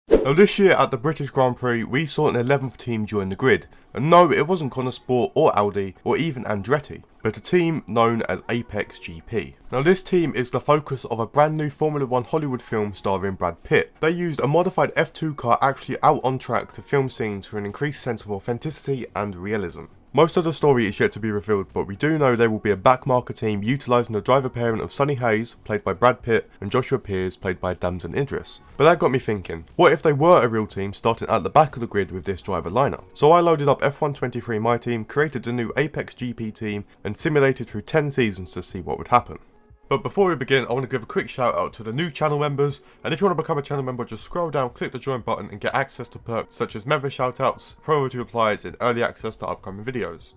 Now this year at the British Grand Prix we saw an 11th team join the grid, and no, it wasn't Connosport or Audi or even Andretti, but a team known as APX GP. Now this team is the focus of a brand new Formula 1 Hollywood film starring Brad Pitt. They used a modified F2 car actually out on track to film scenes for an increased sense of authenticity and realism. Most of the story is yet to be revealed, but we do know there will be a backmarker team utilising the driver pairing of Sonny Hayes, played by Brad Pitt, and Joshua Pearce, played by Damson Idris. But that got me thinking, what if they were a real team starting at the back of the grid with this driver lineup? So I loaded up F123 MyTeam, created a new APX GP team, and simulated through 10 seasons to see what would happen. But before we begin, I want to give a quick shout out to the new channel members, and if you want to become a channel member, just scroll down, click the join button and get access to perks such as member shoutouts, priority replies and early access to upcoming videos.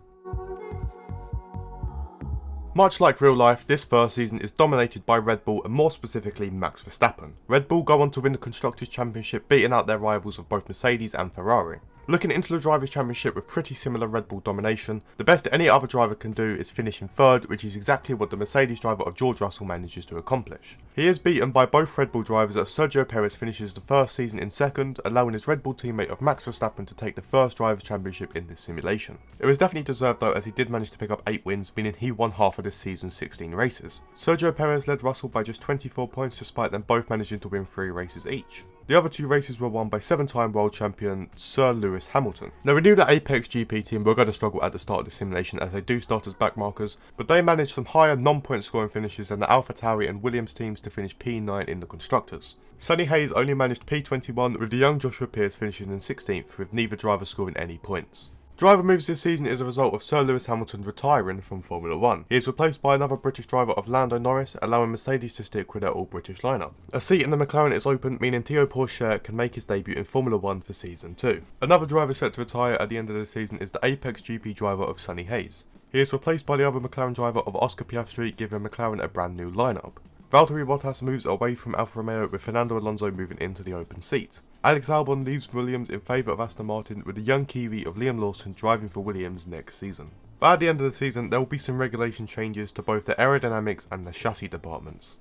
Much like real life, this first season is dominated by Red Bull and more specifically Max Verstappen. Red Bull go on to win the Constructors' Championship, beating out their rivals of both Mercedes and Ferrari. Looking into the Drivers' Championship with pretty similar Red Bull domination, the best any other driver can do is finish in third, which is exactly what the Mercedes driver of George Russell manages to accomplish. He is beaten by both Red Bull drivers as Sergio Perez finishes the first season in second, allowing his Red Bull teammate of Max Verstappen to take the first Drivers' Championship in this simulation. It was definitely deserved though, as he did manage to pick up 8 wins, meaning he won half of this season's 16 races. Sergio Perez led Russell by just 24 points despite them both managing to win 3 races each. The other 2 races were won by 7-time world champion Sir Lewis Hamilton. Now we knew the Apex GP team were going to struggle at the start of the simulation as they do start as backmarkers, but they managed some higher non-point scoring finishes than the AlphaTauri and Williams teams to finish P9 in the Constructors. Sonny Hayes only managed P21, with the young Joshua Pearce finishing in 16th, with neither driver scoring any points. Driver moves this season is a result of Sir Lewis Hamilton retiring from Formula 1. He is replaced by another British driver of Lando Norris, allowing Mercedes to stick with their all-British lineup. A seat in the McLaren is open, meaning Théo Pourchaire can make his debut in Formula 1 for Season 2. Another driver set to retire at the end of the season is the Apex GP driver of Sonny Hayes. He is replaced by the other McLaren driver of Oscar Piastri, giving McLaren a brand new lineup. Valtteri Bottas moves away from Alfa Romeo, with Fernando Alonso moving into the open seat. Alex Albon leaves Williams in favour of Aston Martin, with the young Kiwi of Liam Lawson driving for Williams next season. But at the end of the season there will be some regulation changes to both the aerodynamics and the chassis departments.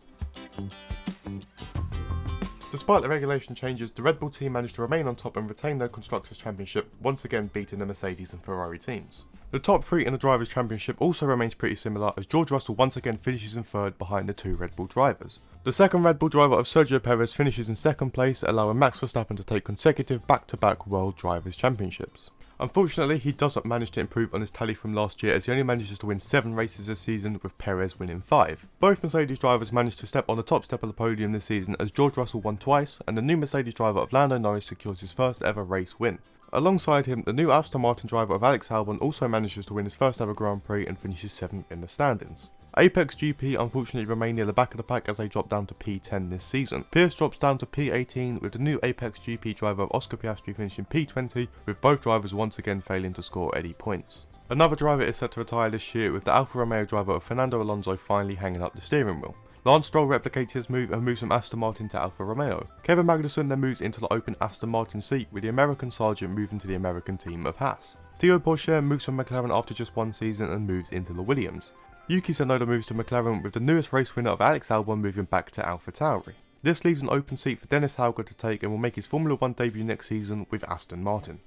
Despite the regulation changes, the Red Bull team managed to remain on top and retain their Constructors' Championship, once again beating the Mercedes and Ferrari teams. The top 3 in the Drivers' Championship also remains pretty similar, as George Russell once again finishes in third behind the 2 Red Bull drivers. The second Red Bull driver of Sergio Perez finishes in second place, allowing Max Verstappen to take consecutive back-to-back World Drivers' Championships. Unfortunately, he doesn't manage to improve on his tally from last year, as he only manages to win 7 races this season, with Perez winning 5. Both Mercedes drivers managed to step on the top step of the podium this season, as George Russell won twice, and the new Mercedes driver of Lando Norris secures his first ever race win. Alongside him, the new Aston Martin driver of Alex Albon also manages to win his first ever Grand Prix and finishes 7th in the standings. Apex GP unfortunately remain near the back of the pack as they drop down to P10 this season. Pearce drops down to P18, with the new Apex GP driver of Oscar Piastri finishing P20, with both drivers once again failing to score any points. Another driver is set to retire this year, with the Alfa Romeo driver of Fernando Alonso finally hanging up the steering wheel. Lance Stroll replicates his move and moves from Aston Martin to Alfa Romeo. Kevin Magnussen then moves into the open Aston Martin seat, with the American Sergeant moving to the American team of Haas. Théo Pourchaire moves from McLaren after just 1 season and moves into the Williams. Yuki Tsunoda moves to McLaren, with the newest race winner of Alex Albon moving back to AlphaTauri. This leaves an open seat for Dennis Hauger to take and will make his Formula 1 debut next season with Aston Martin.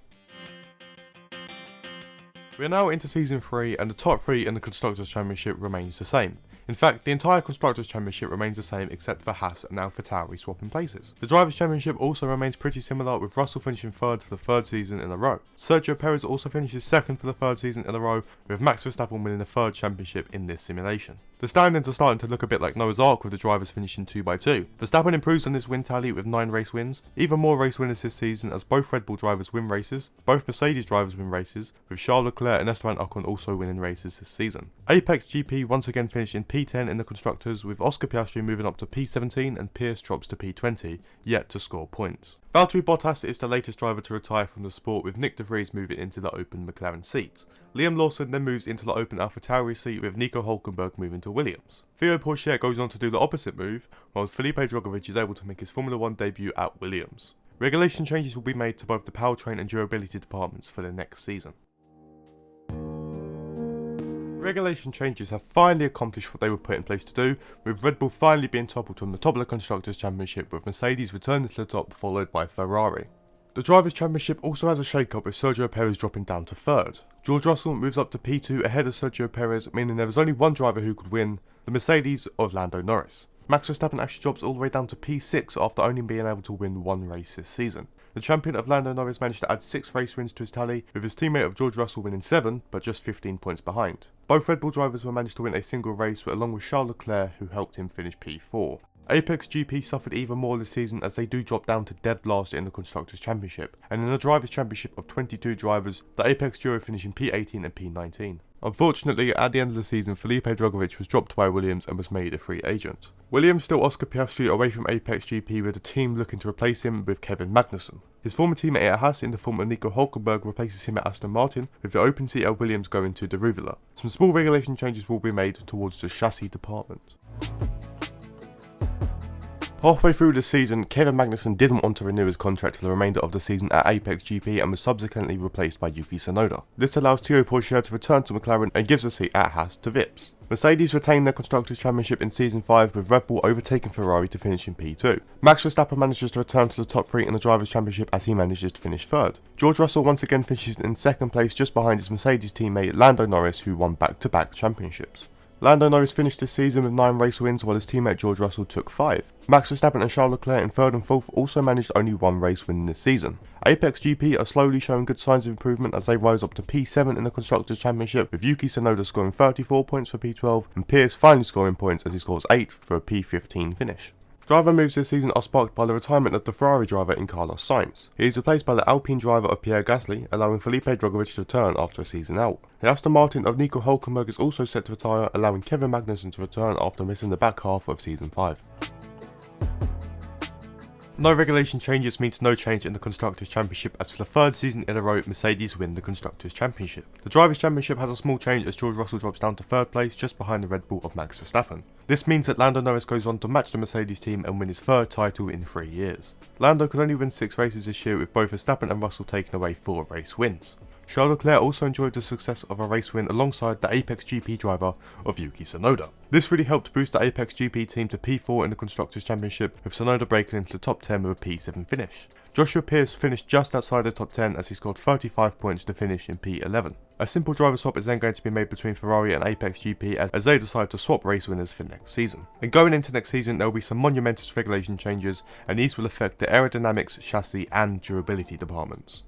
We are now into Season 3 and the top 3 in the Constructors' Championship remains the same. In fact, the entire Constructors' Championship remains the same except for Haas and AlphaTauri swapping places. The Drivers' Championship also remains pretty similar, with Russell finishing 3rd for the 3rd season in a row. Sergio Perez also finishes 2nd for the 3rd season in a row, with Max Verstappen winning the 3rd championship in this simulation. The standings are starting to look a bit like Noah's Ark, with the drivers finishing 2 by 2. Verstappen improves on his win tally with 9 race wins, even more race winners this season as both Red Bull drivers win races, both Mercedes drivers win races, with Charles Leclerc and Esteban Ocon also winning races this season. Apex GP once again finished in P10 in the Constructors, with Oscar Piastri moving up to P17 and Pearce drops to P20, yet to score points. Valtteri Bottas is the latest driver to retire from the sport, with Nick de Vries moving into the open McLaren seat. Liam Lawson then moves into the open AlphaTauri seat, with Nico Hülkenberg moving to Williams. Théo Pourchaire goes on to do the opposite move, while Felipe Drugovich is able to make his Formula 1 debut at Williams. Regulation changes will be made to both the powertrain and durability departments for the next season. Regulation changes have finally accomplished what they were put in place to do, with Red Bull finally being toppled from the top of the Constructors' Championship, with Mercedes returning to the top, followed by Ferrari. The Drivers' Championship also has a shake-up, with Sergio Perez dropping down to 3rd. George Russell moves up to P2 ahead of Sergio Perez, meaning there was only one driver who could win, the Mercedes of Lando Norris. Max Verstappen actually drops all the way down to P6 after only being able to win one race this season. The champion of Lando Norris managed to add 6 race wins to his tally, with his teammate of George Russell winning 7, but just 15 points behind. Both Red Bull drivers were managed to win a single race, along with Charles Leclerc, who helped him finish P4. APX GP suffered even more this season, as they do drop down to dead last in the Constructors' Championship, and in the Drivers' Championship of 22 drivers, the Apex duo finished in P18 and P19. Unfortunately, at the end of the season, Felipe Drugovich was dropped by Williams and was made a free agent. Williams still Oscar Piastri away from Apex GP, with the team looking to replace him with Kevin Magnussen. His former teammate at Haas in the form of Nico Hülkenberg replaces him at Aston Martin, with the open seat at Williams going to De Ruvela. Some small regulation changes will be made towards the chassis department. Halfway through the season, Kevin Magnussen didn't want to renew his contract for the remainder of the season at Apex GP and was subsequently replaced by Yuki Tsunoda. This allows Théo Pourchaire to return to McLaren and gives the seat at Haas to Vips. Mercedes retained their Constructors' Championship in Season 5, with Red Bull overtaking Ferrari to finish in P2. Max Verstappen manages to return to the top 3 in the Drivers' Championship as he manages to finish 3rd. George Russell once again finishes in 2nd place, just behind his Mercedes teammate Lando Norris, who won back-to-back championships. Lando Norris finished this season with 9 race wins, while his teammate George Russell took 5. Max Verstappen and Charles Leclerc in 3rd and 4th also managed only 1 race win this season. Apex GP are slowly showing good signs of improvement as they rise up to P7 in the Constructors' Championship, with Yuki Tsunoda scoring 34 points for P12 and Pierce finally scoring points as he scores 8 for a P15 finish. Driver moves this season are sparked by the retirement of the Ferrari driver in Carlos Sainz. He is replaced by the Alpine driver of Pierre Gasly, allowing Felipe Drugovich to return after a season out. The Aston Martin of Nico Hülkenberg is also set to retire, allowing Kevin Magnussen to return after missing the back half of Season 5. No regulation changes means no change in the Constructors' Championship, as for the 3rd season in a row, Mercedes win the Constructors' Championship. The Drivers' Championship has a small change as George Russell drops down to 3rd place, just behind the Red Bull of Max Verstappen. This means that Lando Norris goes on to match the Mercedes team and win his 3rd title in 3 years. Lando could only win 6 races this year, with both Verstappen and Russell taking away 4 race wins. Charles Leclerc also enjoyed the success of a race win alongside the Apex GP driver of Yuki Tsunoda. This really helped boost the Apex GP team to P4 in the Constructors' Championship, with Tsunoda breaking into the top 10 with a P7 finish. Joshua Pierce finished just outside the top 10 as he scored 35 points to finish in P11. A simple driver swap is then going to be made between Ferrari and Apex GP as they decide to swap race winners for next season. And going into next season, there will be some monumentous regulation changes, and these will affect the aerodynamics, chassis and durability departments.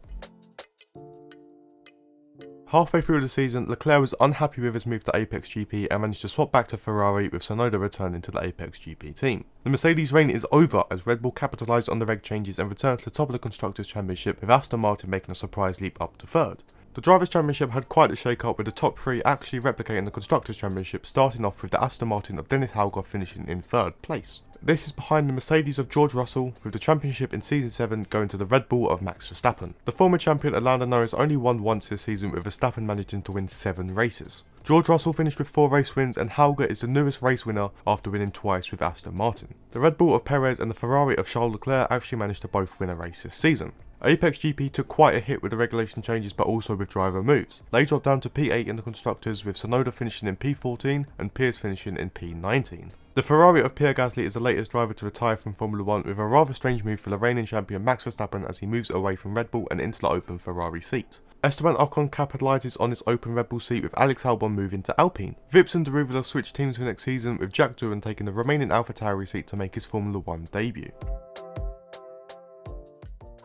Halfway through the season, Leclerc was unhappy with his move to Apex GP and managed to swap back to Ferrari, with Tsunoda returning to the Apex GP team. The Mercedes reign is over as Red Bull capitalised on the reg changes and returned to the top of the Constructors' Championship, with Aston Martin making a surprise leap up to 3rd. The Drivers' Championship had quite a shake-up, with the top 3 actually replicating the Constructors' Championship, starting off with the Aston Martin of Dennis Hauger finishing in 3rd place. This is behind the Mercedes of George Russell, with the championship in Season 7 going to the Red Bull of Max Verstappen. The former champion Lando Norris only won once this season, with Verstappen managing to win 7 races. George Russell finished with 4 race wins, and Hauger is the newest race winner after winning twice with Aston Martin. The Red Bull of Perez and the Ferrari of Charles Leclerc actually managed to both win a race this season. Apex GP took quite a hit with the regulation changes, but also with driver moves. They dropped down to P8 in the Constructors, with Tsunoda finishing in P14 and Pierce finishing in P19. The Ferrari of Pierre Gasly is the latest driver to retire from Formula 1, with a rather strange move for the reigning champion Max Verstappen as he moves away from Red Bull and into the open Ferrari seat. Esteban Ocon capitalises on this open Red Bull seat, with Alex Albon moving to Alpine. Vips and De Ruvela switch teams for next season, with Jack Doohan taking the remaining AlphaTauri seat to make his Formula 1 debut.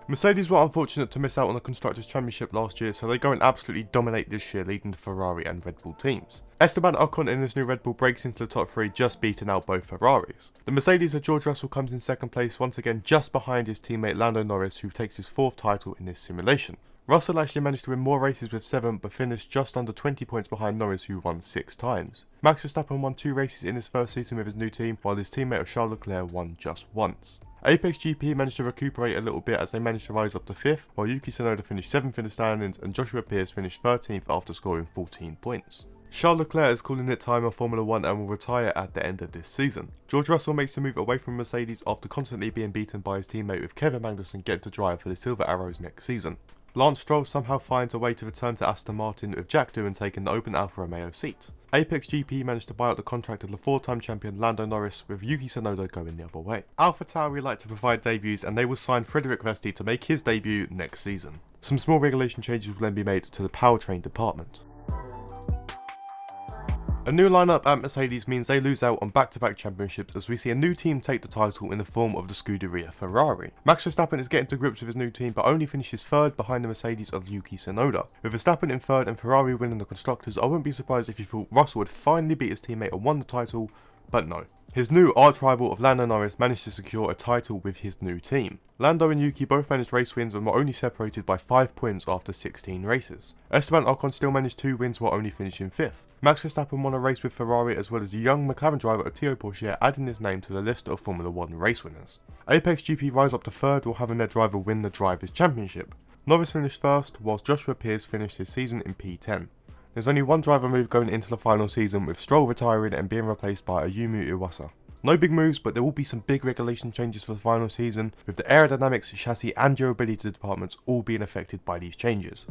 Mercedes were unfortunate to miss out on the Constructors' Championship last year, so they go and absolutely dominate this year, leading the Ferrari and Red Bull teams. Esteban Ocon in his new Red Bull breaks into the top 3, just beating out both Ferraris. The Mercedes of George Russell comes in 2nd place, once again just behind his teammate Lando Norris, who takes his 4th title in this simulation. Russell actually managed to win more races with 7, but finished just under 20 points behind Norris, who won 6 times. Max Verstappen won 2 races in his first season with his new team, while his teammate of Charles Leclerc won just once. Apex GP managed to recuperate a little bit as they managed to rise up to 5th, while Yuki Tsunoda finished 7th in the standings and Joshua Pierce finished 13th after scoring 14 points. Charles Leclerc is calling it time on Formula 1 and will retire at the end of this season. George Russell makes the move away from Mercedes after constantly being beaten by his teammate, with Kevin Magnussen getting to drive for the Silver Arrows next season. Lance Stroll somehow finds a way to return to Aston Martin, with Jack Doohan taking the open Alfa Romeo seat. APX GP managed to buy out the contract of the 4-time champion Lando Norris, with Yuki Tsunoda going the other way. AlphaTauri like to provide debuts, and they will sign Frederick Vesti to make his debut next season. Some small regulation changes will then be made to the powertrain department. A new lineup at Mercedes means they lose out on back-to-back championships, as we see a new team take the title in the form of the Scuderia Ferrari. Max Verstappen is getting to grips with his new team, but only finishes third behind the Mercedes of Yuki Tsunoda. With Verstappen in third and Ferrari winning the Constructors, I wouldn't be surprised if you thought Russell would finally beat his teammate and won the title, but no. His new arch-rival of Lando Norris managed to secure a title with his new team. Lando and Yuki both managed race wins and were only separated by 5 points after 16 races. Esteban Ocon still managed 2 wins while only finishing 5th. Max Verstappen won a race with Ferrari, as well as the young McLaren driver Théo Pourchaire adding his name to the list of Formula 1 race winners. Apex GP rise up to 3rd while having their driver win the Drivers' Championship. Norris finished 1st, whilst Joshua Pearce finished his season in P10. There's only one driver move going into the final season, with Stroll retiring and being replaced by Ayumu Iwasa. No big moves, but there will be some big regulation changes for the final season, with the aerodynamics, chassis and durability departments all being affected by these changes.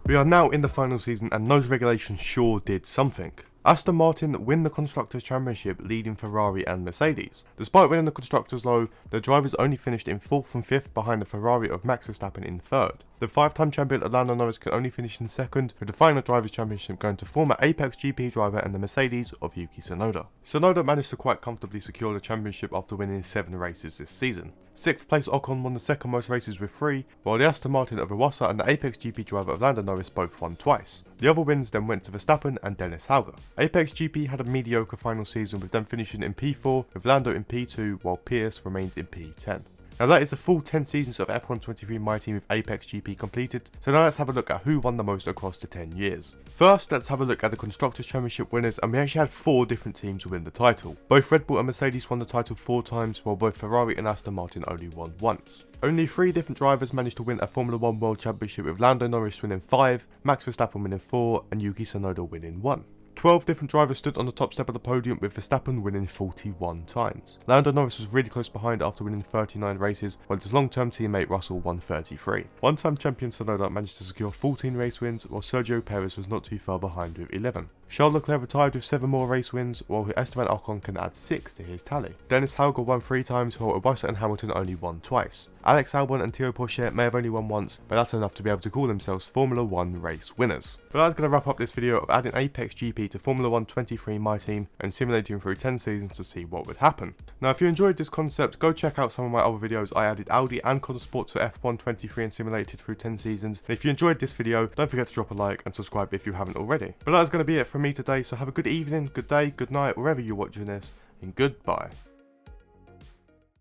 We are now in the final season, and those regulations sure did something. Aston Martin win the Constructors' Championship, leading Ferrari and Mercedes. Despite winning the Constructors though, their drivers only finished in 4th and 5th behind the Ferrari of Max Verstappen in 3rd. The 5-time champion Lando Norris can only finish in 2nd, with the final Drivers' Championship going to former Apex GP driver and the Mercedes of Yuki Tsunoda. Tsunoda managed to quite comfortably secure the championship after winning 7 races this season. 6th place Ocon won the 2nd most races with 3, while the Aston Martin of Iwasa and the Apex GP driver of Lando Norris both won twice. The other wins then went to Verstappen and Dennis Hauger. Apex GP had a mediocre final season, with them finishing in P4, with Lando in P2 while Pearce remains in P10. Now that is the full 10 seasons of F1 23 MyTeam with Apex GP completed, so now let's have a look at who won the most across the 10 years. First, let's have a look at the Constructors' Championship winners, and we actually had 4 different teams win the title. Both Red Bull and Mercedes won the title 4 times, while both Ferrari and Aston Martin only won once. Only 3 different drivers managed to win a Formula 1 World Championship, with Lando Norris winning 5, Max Verstappen winning 4 and Yuki Tsunoda winning 1. 12 different drivers stood on the top step of the podium, with Verstappen winning 41 times. Lando Norris was really close behind after winning 39 races, while his long-term teammate Russell won 33. One-time champion Tsunoda managed to secure 14 race wins, while Sergio Perez was not too far behind with 11. Charles Leclerc retired with 7 more race wins, while Esteban Ocon can add 6 to his tally. Dennis Hauger won 3 times, while Iwasa and Hamilton only won twice. Alex Albon and Théo Pourchaire may have only won once, but that's enough to be able to call themselves Formula 1 race winners. But that's going to wrap up this video of adding Apex GP to Formula 1 23 MyTeam and simulating through 10 seasons to see what would happen. Now if you enjoyed this concept, go check out some of my other videos. I added Audi and Connor Sports for F1 23 and simulated through 10 seasons. And if you enjoyed this video, don't forget to drop a like and subscribe if you haven't already. But that's going to be it from me today, so have a good evening, good day, good night, wherever you're watching this, and goodbye.